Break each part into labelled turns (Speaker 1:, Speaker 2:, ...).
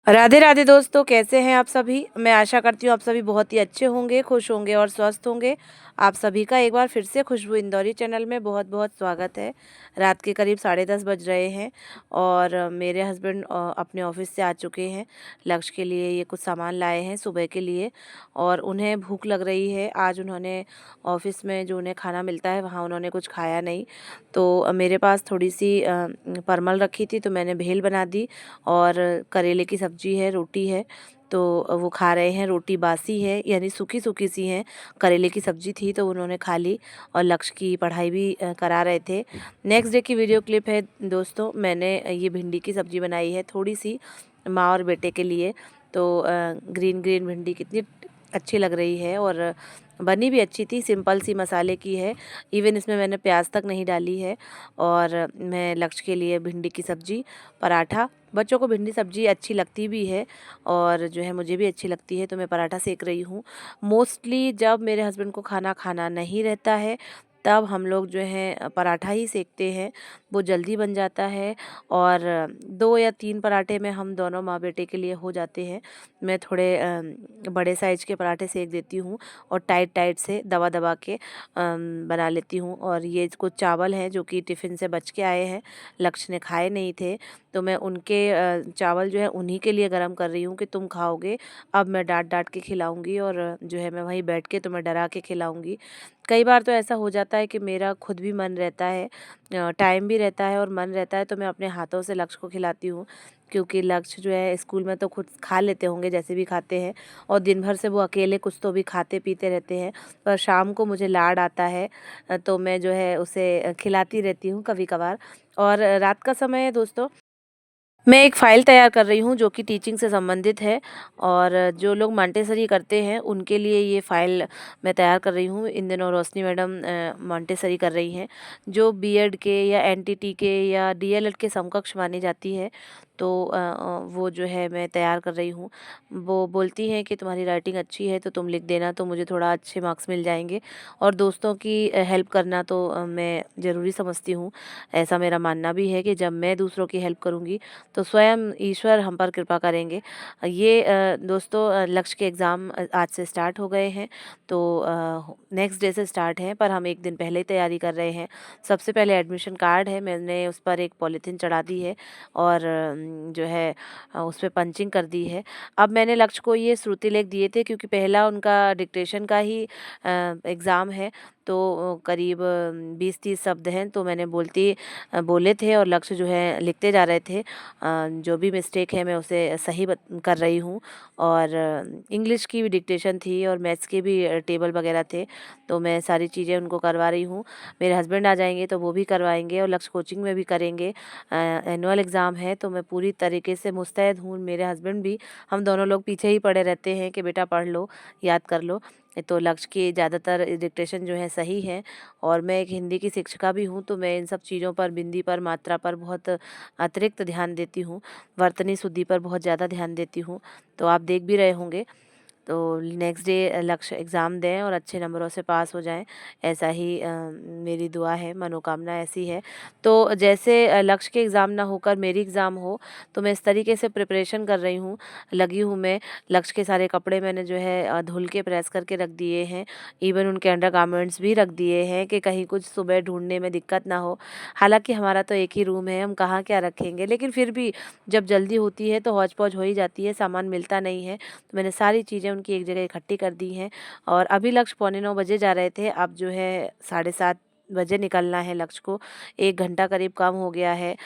Speaker 1: राधे राधे दोस्तों, कैसे हैं आप सभी। मैं आशा करती हूँ आप सभी बहुत ही अच्छे होंगे, खुश होंगे और स्वस्थ होंगे। आप सभी का एक बार फिर से खुशबू इंदौरी चैनल में बहुत बहुत स्वागत है। रात के करीब 10:30 बज रहे हैं और मेरे हस्बैंड अपने ऑफिस से आ चुके हैं। लक्ष्य के लिए ये कुछ सामान लाए हैं सुबह के लिए और उन्हें भूख लग रही है। आज उन्होंने ऑफिस में जो उन्हें खाना मिलता है वहाँ उन्होंने कुछ खाया नहीं, तो मेरे पास थोड़ी सी परमल रखी थी तो मैंने भेल बना दी और करेले की सब्जी है, रोटी है, तो वो खा रहे हैं। रोटी बासी है यानी सूखी सूखी सी हैं, करेले की सब्जी थी तो उन्होंने खा ली और लक्ष्य की पढ़ाई भी करा रहे थे। नेक्स्ट डे की वीडियो क्लिप है दोस्तों। मैंने ये भिंडी की सब्जी बनाई है थोड़ी सी माँ और बेटे के लिए। तो ग्रीन ग्रीन भिंडी कितनी अच्छी लग रही है और बनी भी अच्छी थी, सिंपल सी मसाले की है। इवन इसमें मैंने प्याज तक नहीं डाली है। और मैं लक्ष्य के लिए भिंडी की सब्जी, पराठा, बच्चों को भिंडी सब्जी अच्छी लगती भी है और जो है मुझे भी अच्छी लगती है तो मैं पराठा सेक रही हूँ। मोस्टली जब मेरे हस्बैंड को खाना खाना नहीं रहता है तब हम लोग जो है पराठा ही सेकते हैं, वो जल्दी बन जाता है और 2 या 3 पराठे में हम दोनों माँ बेटे के लिए हो जाते हैं। मैं थोड़े बड़े साइज़ के पराठे सेक देती हूँ और टाइट टाइट से दबा दबा के बना लेती हूँ। और ये कुछ चावल हैं जो कि टिफ़िन से बच के आए हैं, लक्ष्य ने खाए नहीं थे, तो मैं उनके चावल जो है उन्हीं के लिए गरम कर रही हूँ कि तुम खाओगे। अब मैं डाँट डाँट के खिलाऊँगी और जो है मैं वहीं बैठ के तुम्हें डरा के खिलाऊँगी। कई बार तो ऐसा हो जाता है कि मेरा खुद भी मन रहता है, टाइम भी रहता है और मन रहता है तो मैं अपने हाथों से लक्ष्य को खिलाती हूँ। क्योंकि लक्ष्य जो है स्कूल में तो खुद खा लेते होंगे जैसे भी खाते हैं और दिन भर से वो अकेले कुछ तो भी खाते पीते रहते हैं, पर शाम को मुझे लाड आता है तो मैं जो है उसे खिलाती रहती हूँ कभी कभार। और रात का समय है दोस्तों, मैं एक फ़ाइल तैयार कर रही हूँ जो कि टीचिंग से संबंधित है और जो लोग मॉन्टेसरी करते हैं उनके लिए ये फ़ाइल मैं तैयार कर रही हूँ। इन दिनों रोशनी मैडम मॉन्टेसरी कर रही हैं, जो बीएड के या एनटीटी के या डीएलएड के समकक्ष मानी जाती है। तो वो जो है मैं तैयार कर रही हूँ। वो बोलती हैं कि तुम्हारी राइटिंग अच्छी है तो तुम लिख देना, तो मुझे थोड़ा अच्छे मार्क्स मिल जाएंगे। और दोस्तों की हेल्प करना तो मैं ज़रूरी समझती हूँ। ऐसा मेरा मानना भी है कि जब मैं दूसरों की हेल्प करूँगी तो स्वयं ईश्वर हम पर कृपा करेंगे। ये दोस्तों लक्ष्य के एग्ज़ाम आज से स्टार्ट हो गए हैं, तो नेक्स्ट डे से स्टार्ट हैं, पर हम एक दिन पहले ही तैयारी कर रहे हैं। सबसे पहले एडमिशन कार्ड है, मैंने उस पर एक पॉलीथीन चढ़ा दी है और जो है उस पे पंचिंग कर दी है। अब मैंने लक्ष्य को ये श्रुतिलेख दिए थे क्योंकि पहला उनका डिक्टेशन का ही एग्ज़ाम है, तो करीब 20-30 शब्द हैं, तो मैंने बोले थे और लक्ष्य जो है लिखते जा रहे थे। जो भी मिस्टेक है मैं उसे सही कर रही हूँ। और इंग्लिश की भी डिक्टेशन थी और मैथ्स के भी टेबल वगैरह थे, तो मैं सारी चीज़ें उनको करवा रही हूँ। मेरे हस्बैंड आ जाएंगे तो वो भी करवाएंगे और लक्ष्य कोचिंग में भी करेंगे। एनुअल एग्ज़ाम है तो मैं पूरी तरीके से मुस्तैद हूँ, मेरे हस्बैंड भी। हम दोनों लोग पीछे ही पड़े रहते हैं कि बेटा पढ़ लो, याद कर लो। तो लक्ष्य की ज़्यादातर डिक्टेशन जो है सही है। और मैं एक हिंदी की शिक्षिका भी हूँ तो मैं इन सब चीज़ों पर, बिंदी पर, मात्रा पर बहुत अतिरिक्त ध्यान देती हूँ। वर्तनी शुद्धि पर बहुत ज़्यादा ध्यान देती हूँ, तो आप देख भी रहे होंगे। तो नेक्स्ट डे लक्ष्य एग्ज़ाम दें और अच्छे नंबरों से पास हो जाएं, ऐसा ही मेरी दुआ है, मनोकामना ऐसी है। तो जैसे लक्ष्य के एग्ज़ाम ना होकर मेरी एग्ज़ाम हो, तो मैं इस तरीके से प्रिपरेशन कर रही हूँ, लगी हूँ मैं। लक्ष्य के सारे कपड़े मैंने जो है धुल के प्रेस करके रख दिए हैं। इवन उनके अंडरगारमेंट्स भी रख दिए हैं कि कहीं कुछ सुबह ढूंढने में दिक्कत ना हो। हालांकि हमारा तो एक ही रूम है, हम कहाँ क्या रखेंगे, लेकिन फिर भी जब जल्दी होती है तो हौच पौच हो ही जाती है, सामान मिलता नहीं है। तो मैंने सारी चीज़ें उनकी एक जगह इकट्ठी कर दी हैं। और अभी लक्ष्य 8:45 बजे जा रहे थे, अब जो है 7:30 बजे निकलना है लक्ष्य को। 1 घंटा करीब कम हो गया है।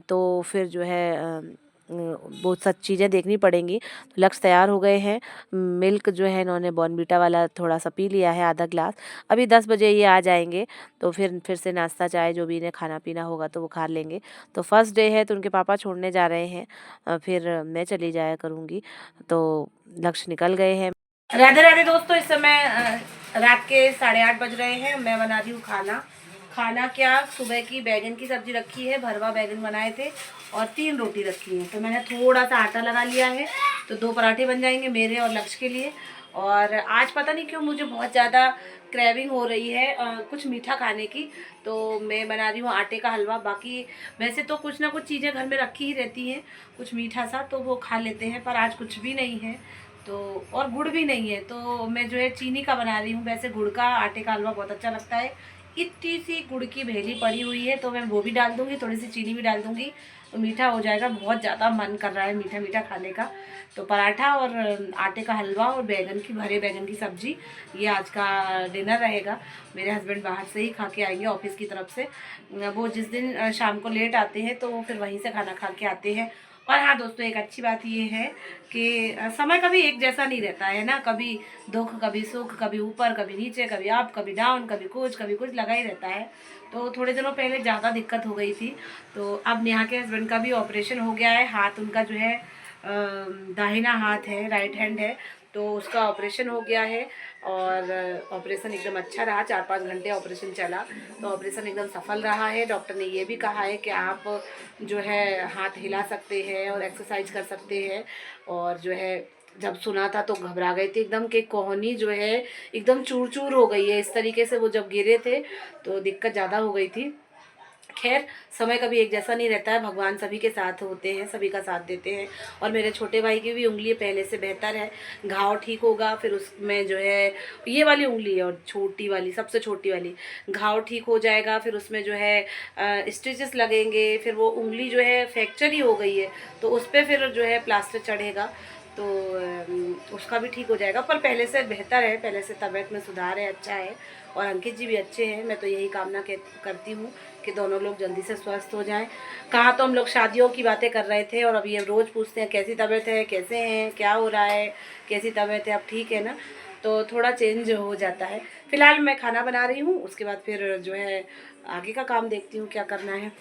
Speaker 1: तो फिर जो है बहुत सारी चीज़ें देखनी पड़ेंगी। तो लक्ष्य तैयार हो गए हैं। मिल्क जो है इन्होंने बॉर्नवीटा वाला थोड़ा सा पी लिया है, आधा ग्लास। अभी 10 बजे ये आ जाएंगे तो फिर से नाश्ता चाय जो भी इन्हें खाना पीना होगा तो वो खा लेंगे। तो फर्स्ट डे है तो उनके पापा छोड़ने जा रहे हैं, फिर मैं चली जाया करूँगी। तो लक्ष्य निकल गए हैं। राधे राधे दोस्तों, इस समय रात के 8:30 बज रहे हैं। मैं बना रही हूँ खाना। खाना क्या, सुबह की बैगन की सब्जी रखी है, भरवा बैगन बनाए थे और 3 रोटी रखी है। तो मैंने थोड़ा सा आटा लगा लिया है, तो 2 पराठे बन जाएंगे मेरे और लक्ष्य के लिए। और आज पता नहीं क्यों मुझे बहुत ज़्यादा क्रेविंग हो रही है कुछ मीठा खाने की। तो मैं बना रही हूँ आटे का हलवा। बाकी वैसे तो कुछ ना कुछ चीज़ें घर में रखी ही रहती हैं, कुछ मीठा सा तो वो खा लेते हैं, पर आज कुछ भी नहीं है तो, और गुड़ भी नहीं है, तो मैं जो है चीनी का बना रही हूँ। वैसे गुड़ का आटे का हलवा बहुत अच्छा लगता है। इतनी सी गुड़ की भेली पड़ी हुई है तो मैं वो भी डाल दूँगी, थोड़ी सी चीनी भी डाल दूँगी तो मीठा हो जाएगा। बहुत ज़्यादा मन कर रहा है मीठा मीठा खाने का। तो पराठा और आटे का हलवा और बैगन की, भरे बैगन की सब्ज़ी, ये आज का डिनर रहेगा। मेरे हस्बैंड बाहर से ही खा के आएंगे ऑफिस की तरफ से। वो जिस दिन शाम को लेट आते हैं तो वो फिर वहीं से खाना खा के आते हैं। और हाँ दोस्तों, एक अच्छी बात ये है कि समय कभी एक जैसा नहीं रहता है ना। कभी दुख, कभी सुख, कभी ऊपर, कभी नीचे, कभी अप, कभी डाउन, कभी कुछ लगा ही रहता है। तो थोड़े दिनों पहले ज़्यादा दिक्कत हो गई थी। तो अब नेहा के हस्बैंड का भी ऑपरेशन हो गया है। हाथ उनका जो है दाहिना हाथ है, राइट हैंड है, तो उसका ऑपरेशन हो गया है। और ऑपरेशन एकदम अच्छा रहा, 4-5 घंटे ऑपरेशन चला, तो ऑपरेशन एकदम सफल रहा है। डॉक्टर ने ये भी कहा है कि आप जो है हाथ हिला सकते हैं और एक्सरसाइज कर सकते हैं। और जो है जब सुना था तो घबरा गए थे एकदम कि कोहनी जो है एकदम चूर चूर हो गई है। इस तरीके से वो जब गिरे थे तो दिक्कत ज़्यादा हो गई थी। खैर, समय कभी एक जैसा नहीं रहता है, भगवान सभी के साथ होते हैं, सभी का साथ देते हैं। और मेरे छोटे भाई की भी उंगली पहले से बेहतर है। घाव ठीक होगा, फिर उसमें जो है ये वाली उंगली है और छोटी वाली, सबसे छोटी वाली, घाव ठीक हो जाएगा। फिर उसमें जो है स्टिचेस लगेंगे। फिर वो उंगली जो है फ्रैक्चर ही हो गई है तो उस पर फिर जो है प्लास्टर चढ़ेगा, तो उसका भी ठीक हो जाएगा। पर पहले से बेहतर है, पहले से तबीयत में सुधार है, अच्छा है। और अंकित जी भी अच्छे हैं। मैं तो यही कामना करती हूँ कि दोनों लोग जल्दी से स्वस्थ हो जाएं। कहा तो हम लोग शादियों की बातें कर रहे थे और अब ये रोज़ पूछते हैं कैसी तबीयत है, कैसे हैं, क्या हो रहा है, कैसी तबीयत है, अब ठीक है ना। तो थोड़ा चेंज हो जाता है। फ़िलहाल मैं खाना बना रही हूँ, उसके बाद फिर जो है आगे का काम देखती हूँ क्या करना है।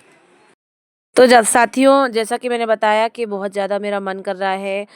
Speaker 1: तो जब साथियों, जैसा कि मैंने बताया कि बहुत ज़्यादा मेरा मन कर रहा है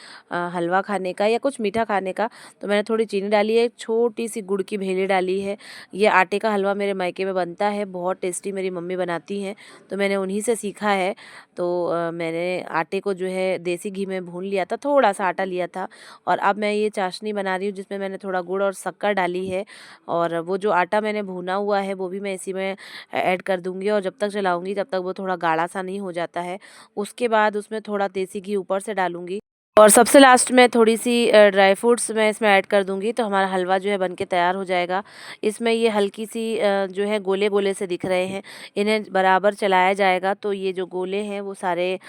Speaker 1: हलवा खाने का या कुछ मीठा खाने का, तो मैंने थोड़ी चीनी डाली है, एक छोटी सी गुड़ की भेली डाली है। ये आटे का हलवा मेरे मायके में बनता है, बहुत टेस्टी मेरी मम्मी बनाती हैं, तो मैंने उन्हीं से सीखा है। तो मैंने आटे को जो है देसी घी में भून लिया था, थोड़ा सा आटा लिया था, और अब मैं ये चाशनी बना रही हूँ जिसमें मैंने थोड़ा गुड़ और शक्कर डाली है। और वो जो आटा मैंने भुना हुआ है वो भी मैं इसी में ऐड कर दूँगी, और जब तक चलाऊँगी तब तक वो थोड़ा गाढ़ा सा नहीं हो जाता है। उसके बाद उसमें थोड़ा देसी घी ऊपर से डालूँगी, और सबसे लास्ट में थोड़ी-सी ड्राई फ्रूट्स मैं इसमें ऐड कर दूँगी, तो हमारा हलवा जो है बन के तैयार हो जाएगा। इसमें ये हल्की-सी जो है गोले-गोले से दिख रहे हैं, इन्हें बराबर चलाया जाएगा तो ये जो गोले हैं वो सारे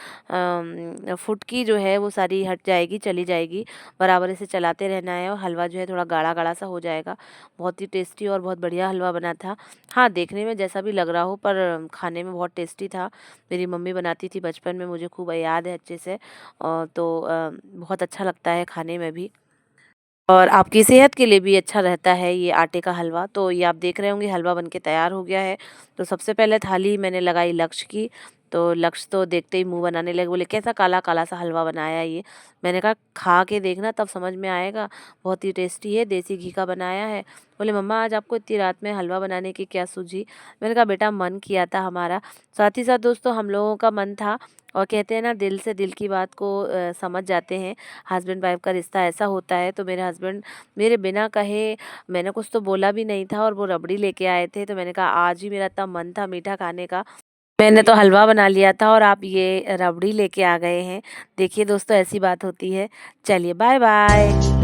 Speaker 1: फुटकी जो है वो सारी हट जाएगी, चली जाएगी। बराबर इसे चलाते रहना है और हलवा जो है थोड़ा गाढ़ा-गाढ़ा सा हो जाएगा। बहुत ही टेस्टी और बहुत बढ़िया हलवा बना था। हाँ, देखने में जैसा भी लग रहा हो पर खाने में बहुत टेस्टी था। मेरी मम्मी बनाती थी बचपन में, मुझे खूब याद है अच्छे से। तो बहुत अच्छा लगता है खाने में भी, और आपकी सेहत के लिए भी अच्छा रहता है ये आटे का हलवा। तो ये आप देख रहे होंगे हलवा बनके तैयार हो गया है। तो सबसे पहले थाली मैंने लगाई लक्ष्य की, तो लक्ष्य तो देखते ही मुँह बनाने लगे, बोले कैसा काला-काला सा हलवा बनाया है ये? मैंने कहा खा के देखना तब समझ में आएगा, बहुत ही टेस्टी है, देसी घी का बनाया है। बोले मम्मा आज आपको इतनी रात में हलवा बनाने की क्या सूझी? मैंने कहा बेटा मन किया था हमारा। साथ ही साथ दोस्तों हम लोगों का मन था, और कहते हैं ना दिल से दिल की बात को समझ जाते हैं। हस्बैंड वाइफ का रिश्ता ऐसा होता है। तो मेरे हस्बैंड मेरे बिना कहे, मैंने कुछ तो बोला भी नहीं था और वो रबड़ी लेके आए थे, तो मैंने कहा आज ही मेरा इतना मन था मीठा खाने का, मैंने तो हलवा बना लिया था और आप ये रबड़ी लेके आ गए हैं। देखिए दोस्तों ऐसी बात होती है। चलिए बाय बाय।